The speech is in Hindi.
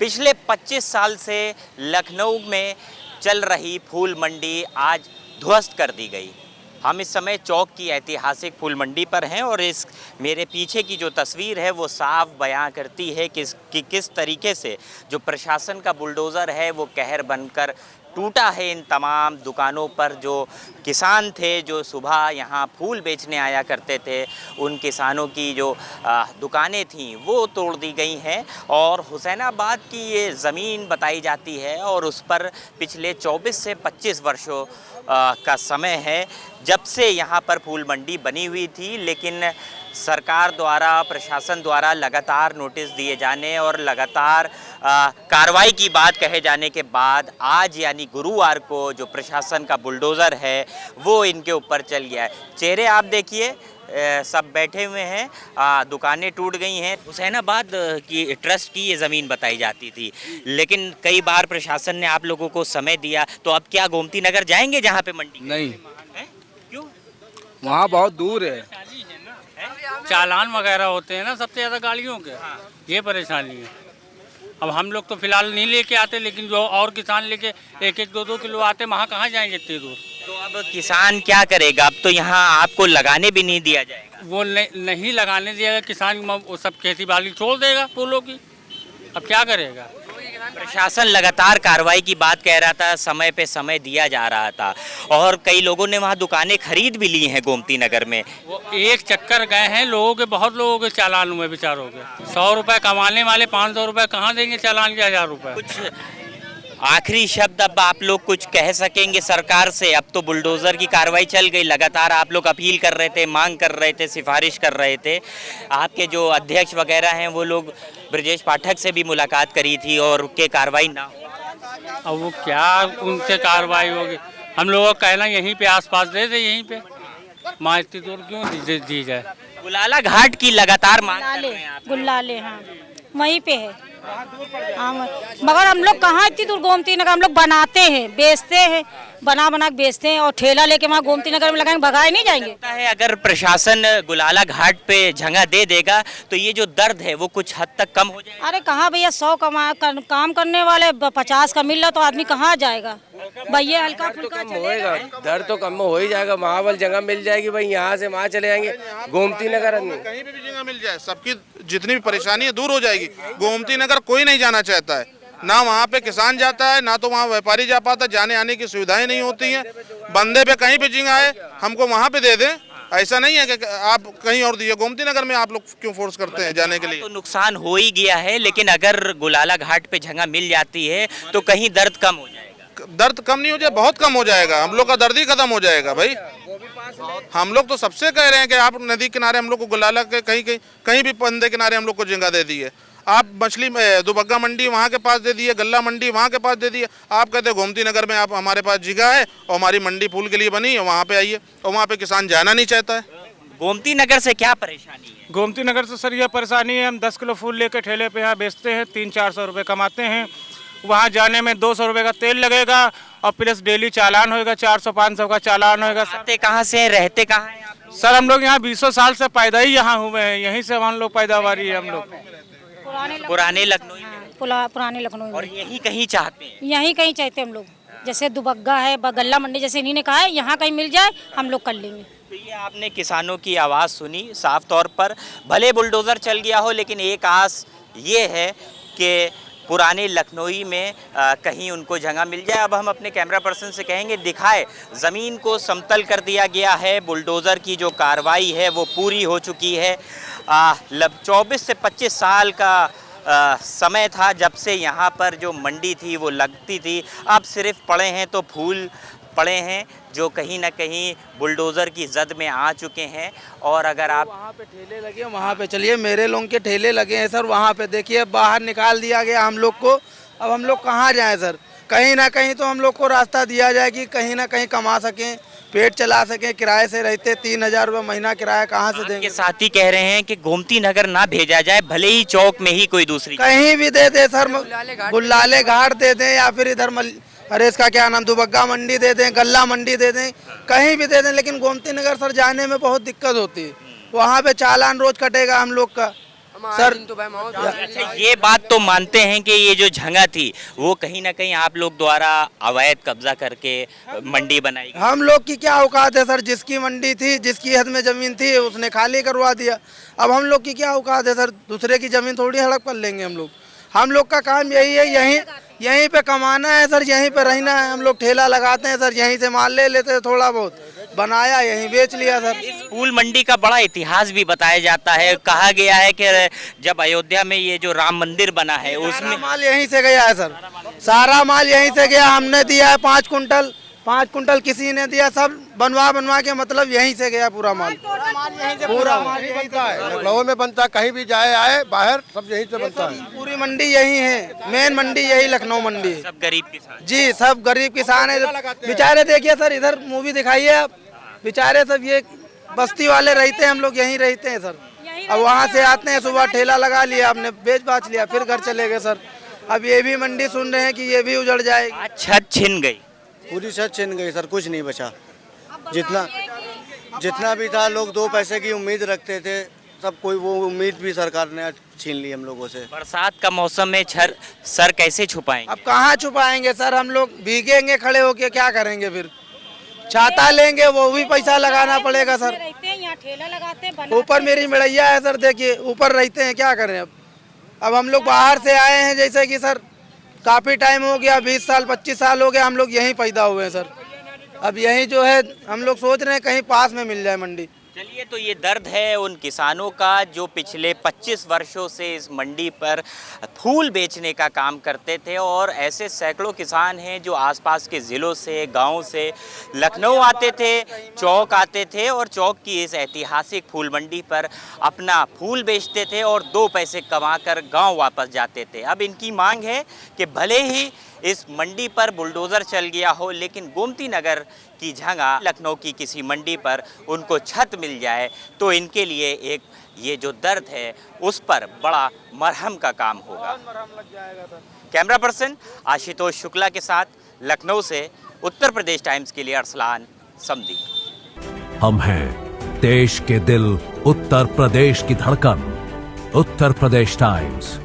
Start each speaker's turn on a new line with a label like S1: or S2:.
S1: पिछले 25 साल से लखनऊ में चल रही फूल मंडी आज ध्वस्त कर दी गई। हम इस समय चौक की ऐतिहासिक फूल मंडी पर हैं और इस मेरे पीछे की जो तस्वीर है वो साफ बयां करती है कि किस तरीके से जो प्रशासन का बुलडोज़र है वो कहर बनकर टूटा है इन तमाम दुकानों पर। जो किसान थे जो सुबह यहाँ फूल बेचने आया करते थे, उन किसानों की जो दुकानें थीं वो तोड़ दी गई हैं और हुसैनाबाद की ये ज़मीन बताई जाती है और उस पर पिछले 24 से 25 वर्षों का समय है जब से यहाँ पर फूल मंडी बनी हुई थी। लेकिन सरकार द्वारा, प्रशासन द्वारा लगातार नोटिस दिए जाने और लगातार कार्रवाई की बात कहे जाने के बाद आज यानी गुरुवार को जो प्रशासन का बुलडोज़र है वो इनके ऊपर चल गया है। चेहरे आप देखिए, सब बैठे हुए हैं, दुकानें टूट गई हैं। हुसैनाबाद की ट्रस्ट की ये ज़मीन बताई जाती थी, लेकिन कई बार प्रशासन ने आप लोगों को समय दिया, तो अब क्या गोमती नगर जाएंगे जहाँ पे मंडी?
S2: नहीं,
S1: क्यों?
S2: वहाँ बहुत दूर है,
S3: चालान वगैरह होते हैं ना सबसे ज़्यादा गाड़ियों के। ये परेशानी है। अब हम लोग तो फिलहाल नहीं लेके आते, लेकिन जो और किसान लेके 1-1, 2-2 किलो आते, वहाँ कहाँ जाएंगे इतनी दूर?
S1: तो अब किसान क्या करेगा? अब तो यहाँ आपको लगाने भी नहीं दिया जाएगा।
S3: वो नहीं लगाने दिएगा किसान, वो सब खेती बाड़ी छोड़ देगा फूलों की। अब क्या करेगा?
S1: प्रशासन लगातार कार्रवाई की बात कह रहा था, समय पे समय दिया जा रहा था और कई लोगों ने वहाँ दुकानें खरीद भी ली हैं गोमती नगर में।
S3: वो एक चक्कर गए हैं लोगों के, बहुत लोगों के चालान हुए बेचारों के। 100 रुपये कमाने वाले 500 रुपये कहाँ देंगे चालान के? 1000 रुपये।
S1: कुछ आखिरी शब्द अब आप लोग कुछ कह सकेंगे सरकार से? अब तो बुलडोज़र की कार्रवाई चल गई, लगातार आप लोग अपील कर रहे थे, मांग कर रहे थे, सिफारिश कर रहे थे। आपके जो अध्यक्ष वगैरह हैं वो लोग ब्रजेश पाठक से भी मुलाकात करी थी और के कार्रवाई ना हो।
S3: अब वो क्या उनसे कार्रवाई होगी? हम लोगों का कहना यहीं पे आसपास दे दे, यहीं पे माँ इतनी दूर क्यों दी जाए?
S1: गुलाला घाट की लगातार मांग कर रहे हैं आप।
S4: गुलाले, हाँ वहीं पे है। हाँ, मगर हम लोग कहाँ इतनी दूर गोमती नगर हम लोग बनाते हैं, बेचते हैं, बना के बेचते हैं और ठेला लेके वहाँ गोमती नगर में लगाएंगे, भगाए नहीं जाएंगे।
S1: लगता है अगर प्रशासन गुलाला घाट पे जगह दे देगा तो ये जो दर्द है वो कुछ हद तक कम हो जाएगा।
S4: अरे कहाँ भैया, 100 काम करने वाले 50 का मिल रहा तो आदमी कहाँ जाएगा भैया? हल्का फुल्का
S2: होएगा, दर्द तो कम हो ही जाएगा। वहाँ वाली जगह मिल जाएगी भाई, यहाँ से वहाँ चले जाएंगे। गोमती नगर
S5: कहीं भी जगह मिल जाए, सबकी जितनी भी परेशानी है दूर हो जाएगी। गोमती नगर कोई नहीं जाना चाहता है, ना वहाँ पे किसान जाता है, ना तो वहाँ व्यापारी जा पाता। जाने आने की सुविधाएं नहीं होती हैं। बंदे पे कहीं भी जगह है हमको वहाँ पे दे दें, ऐसा नहीं है कि आप कहीं और दिए। गोमती नगर में आप लोग क्यों फोर्स करते हैं जाने के लिए?
S1: तो नुकसान हो ही गया है, लेकिन अगर गुलाला घाट पे जगह मिल जाती है तो कहीं दर्द कम हो जाएगा।
S5: दर्द कम नहीं हो जाए, बहुत कम हो जाएगा। हम लोग का दर्द ही खत्म हो जाएगा भाई। हम लोग तो सबसे कह रहे हैं कि आप नदी किनारे हम लोग को गुलाला के कहीं भी बंदे किनारे हम लोग को जगह दे दी है। आप मछली दुबग्गा मंडी वहाँ के पास दे दिए, गल्ला मंडी वहाँ के पास दे दिए। आप कहते हैं गोमती नगर में आप हमारे पास जगह है और हमारी मंडी फूल के लिए बनी है, वहाँ पे आइए। और वहाँ पे किसान जाना नहीं चाहता है।
S1: गोमती नगर से क्या परेशानी है?
S6: गोमती नगर से सर यह परेशानी है, हम 10 किलो फूल लेकर ठेले पे यहाँ बेचते हैं, 300-400 रुपये कमाते हैं। वहाँ जाने में 200 रुपये का तेल लगेगा और प्लस डेली चालान होएगा, 400-500 का चालान होएगा।
S1: आते कहाँ से हैं, रहते कहाँ हैं आप लोग?
S6: सर हम लोग यहाँ 20 साल से पैदा ही यहाँ हुए हैं, यहीं से हम लोग पैदावारी है हम लोग।
S1: पुराने लखनऊ में?
S4: पुराने लखनऊ
S1: और
S4: में
S1: यही कहीं चाहते हैं?
S4: यहीं कहीं चाहते हम लोग, जैसे दुबग्गा है, गल्ला मंडी जैसे इन्हीं ने कहा है, यहाँ कहीं मिल जाए हम लोग कर लेंगे।
S1: तो ये आपने किसानों की आवाज़ सुनी साफ तौर पर। भले बुलडोज़र चल गया हो, लेकिन एक आस ये है कि पुराने लखनऊ में कहीं उनको जगह मिल जाए। अब हम अपने कैमरा पर्सन से कहेंगे दिखाए, ज़मीन को समतल कर दिया गया है। बुलडोज़र की जो कार्रवाई है वो पूरी हो चुकी है। 24 से 25 साल का समय था जब से यहाँ पर जो मंडी थी वो लगती थी। अब सिर्फ पड़े हैं तो फूल पड़े हैं जो कहीं ना कहीं बुलडोज़र की जद में आ चुके हैं। और अगर आप
S2: वहाँ पे ठेले लगे, वहाँ पे चलिए, मेरे लोगों के ठेले लगे हैं सर, वहाँ पे देखिए बाहर निकाल दिया गया हम लोग को। अब हम लोग कहाँ जाएं सर? कहीं ना कहीं तो हम लोग को रास्ता दिया जाए कि कहीं ना कहीं कमा सकें, पेट चला सकें। किराए से रहते 3000 रुपये महीना किराया कहाँ से देंगे?
S1: के साथी कह रहे हैं कि गोमती नगर ना भेजा जाए, भले ही चौक में ही कोई दूसरी
S2: कहीं भी दे दे सर, गुलाले घाट दे दें या फिर इधर अरे इसका क्या नाम, दुबग्गा मंडी दे दें, गल्ला मंडी दे दें, कहीं भी दे दें। लेकिन गोमती नगर सर जाने में बहुत दिक्कत होती है। वहाँ पे चालान रोज कटेगा हम लोग का। सर
S1: अच्छा, ये बात तो मानते हैं कि ये जो जगह थी वो कहीं ना कहीं आप लोग द्वारा अवैध कब्जा करके मंडी बनाई गई।
S2: हम लोग की क्या औकात है सर, जिसकी मंडी थी, जिसकी हद में जमीन थी उसने खाली करवा दिया। अब हम लोग की क्या औकात है सर, दूसरे की जमीन थोड़ी हड़प कर लेंगे हम लोग का काम यही है, यहीं पे कमाना है सर, यहीं पे रहना है। हम लोग ठेला लगाते हैं सर, यहीं से माल ले लेते हैं, थोड़ा बहुत बनाया यहीं बेच लिया सर।
S1: फूल मंडी का बड़ा इतिहास भी बताया जाता है। कहा गया है कि जब अयोध्या में ये जो राम मंदिर बना है उसमें
S2: माल यहीं से गया है सर, सारा माल यहीं से गया। हमने दिया है 5 कुंटल किसी ने दिया, सब बनवा के मतलब यहीं से गया पूरा माल। पूरा माल यहीं बनता है,
S7: लखनऊ में बनता है, कहीं भी जाए आए बाहर सब यहीं से बनता है।
S2: पूरी मंडी यही है, मेन मंडी यही लखनऊ मंडी है।
S1: सब गरीब किसान
S2: जी, सब गरीब किसान है बेचारे। देखिए सर, इधर मूवी दिखाइए आप, बेचारे सब ये बस्ती वाले रहते हैं, हम लोग यहीं रहते हैं सर। अब वहाँ से आते हैं, सुबह ठेला लगा लिया आपने, बेच बाच लिया, फिर घर चले गए सर। अब ये भी मंडी सुन रहे हैं कि ये भी उजड़ जाएगी।
S1: छत छिन गई,
S7: पूरी छत छिन गई सर, कुछ नहीं बचा। जितना भी था, लोग 2 पैसे की उम्मीद रखते थे, सब कोई वो उम्मीद भी सरकार ने छीन ली हम लोगों से।
S1: बरसात का मौसम में सर कैसे छुपाएंगे?
S2: अब कहाँ छुपाएंगे सर, हम लोग भीगेंगे खड़े होके, क्या करेंगे फिर? छाता लेंगे, वो भी पैसा लगाना पड़ेगा सर।
S4: यहाँ ठेला लगाते,
S2: ऊपर मेरी मिड़ैया है सर, देखिए ऊपर रहते हैं, क्या करें अब हम लोग बाहर से आए हैं, जैसे कि सर काफ़ी टाइम हो गया, 20 साल 25 साल हो गया, हम लोग यहीं पैदा हुए हैं सर। अब यहीं जो है हम लोग सोच रहे हैं कहीं पास में मिल जाए मंडी।
S1: चलिए, तो ये दर्द है उन किसानों का जो पिछले 25 वर्षों से इस मंडी पर फूल बेचने का काम करते थे, और ऐसे सैकड़ों किसान हैं जो आसपास के ज़िलों से, गांव से लखनऊ आते थे, चौक आते थे और चौक की इस ऐतिहासिक फूल मंडी पर अपना फूल बेचते थे और 2 पैसे कमाकर गांव वापस जाते थे। अब इनकी मांग है कि भले ही इस मंडी पर बुलडोज़र चल गया हो, लेकिन गोमती नगर की जगह लखनऊ की किसी मंडी पर उनको छत मिल जाए तो इनके लिए एक ये जो दर्द है उस पर बड़ा मरहम का काम होगा। कैमरा पर्सन आशुतोष शुक्ला के साथ लखनऊ से उत्तर प्रदेश टाइम्स के लिए अरसलान समदी।
S8: हम हैं देश के दिल, उत्तर प्रदेश की धड़कन, उत्तर प्रदेश टाइम्स।